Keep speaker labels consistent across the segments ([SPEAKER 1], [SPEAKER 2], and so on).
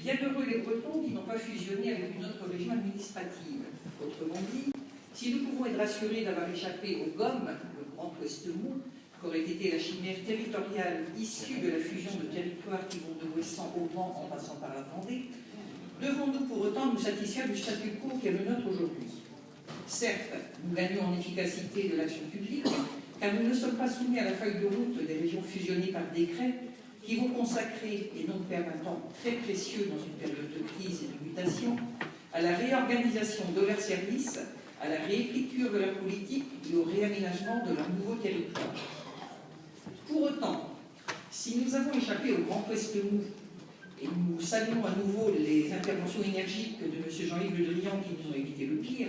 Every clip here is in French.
[SPEAKER 1] Bienheureux les Bretons qui n'ont pas fusionné avec une autre région administrative. Autrement dit, si nous pouvons être rassurés d'avoir échappé au GOM, le Grand Ouest mou, qu'aurait été la chimère territoriale issue de la fusion de territoires qui vont de Ouessant au Mans en passant par la Vendée, devons-nous pour autant nous satisfaire du statu quo qui est le nôtre aujourd'hui? Certes, nous gagnons en efficacité de l'action publique, car nous ne sommes pas soumis à la feuille de route des régions fusionnées par décret, qui vont consacrer, et non perdre un temps très précieux dans une période de crise et de mutation, à la réorganisation de leurs services, à la réécriture de la politique et au réaménagement de leur nouveau territoire. Pour autant, si nous avons échappé au Grand Ouest mou, et nous saluons à nouveau les interventions énergiques de M. Jean-Yves Le Drian qui nous ont évité le pire,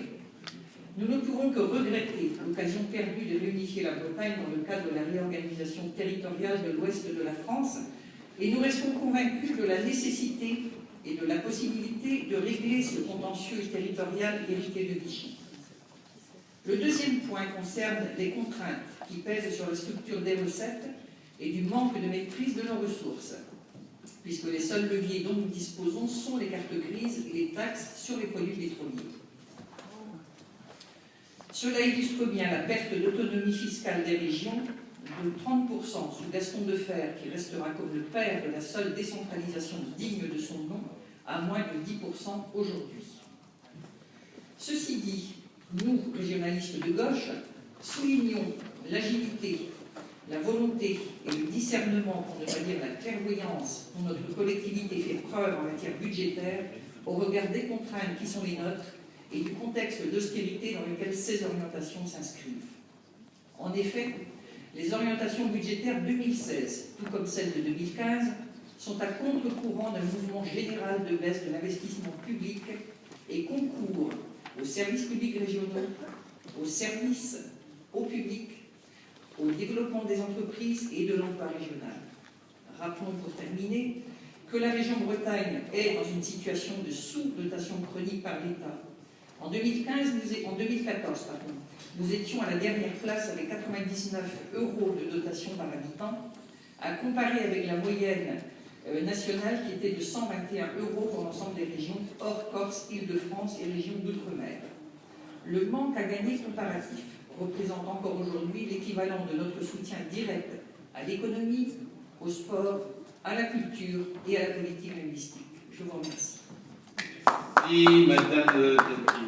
[SPEAKER 1] nous ne pouvons que regretter l'occasion perdue de réunifier la Bretagne dans le cadre de la réorganisation territoriale de l'ouest de la France, et nous restons convaincus de la nécessité et de la possibilité de régler ce contentieux territorial hérité de Vichy. Le deuxième point concerne les contraintes qui pèsent sur la structure des recettes et du manque de maîtrise de nos ressources, puisque les seuls leviers dont nous disposons sont les cartes grises et les taxes sur les produits pétroliers. Cela illustre bien la perte d'autonomie fiscale des régions de 30% sous Gaston Defferre, qui restera comme le père de la seule décentralisation digne de son nom, à moins de 10% aujourd'hui. Ceci dit, nous, régionalistes de gauche, soulignons l'agilité, la volonté et le discernement, pour ne pas dire la clairvoyance, dont notre collectivité fait preuve en matière budgétaire au regard des contraintes qui sont les nôtres et du contexte d'austérité dans lequel ces orientations s'inscrivent. En effet, les orientations budgétaires 2016, tout comme celles de 2015, sont à contre-courant d'un mouvement général de baisse de l'investissement public et concourent aux services publics régionaux, aux services, au public, au développement des entreprises et de l'emploi régional. Rappelons pour terminer que la région Bretagne est dans une situation de sous-dotation chronique par l'État. En 2014, nous étions à la dernière place avec 99 € de dotation par habitant, à comparer avec la moyenne nationale qui était de 121 € pour l'ensemble des régions, hors Corse, Île-de-France et régions d'outre-mer. Le manque à gagner comparatif représente encore aujourd'hui l'équivalent de notre soutien direct à l'économie, au sport, à la culture et à la politique linguistique. Je vous remercie.
[SPEAKER 2] Merci, Madame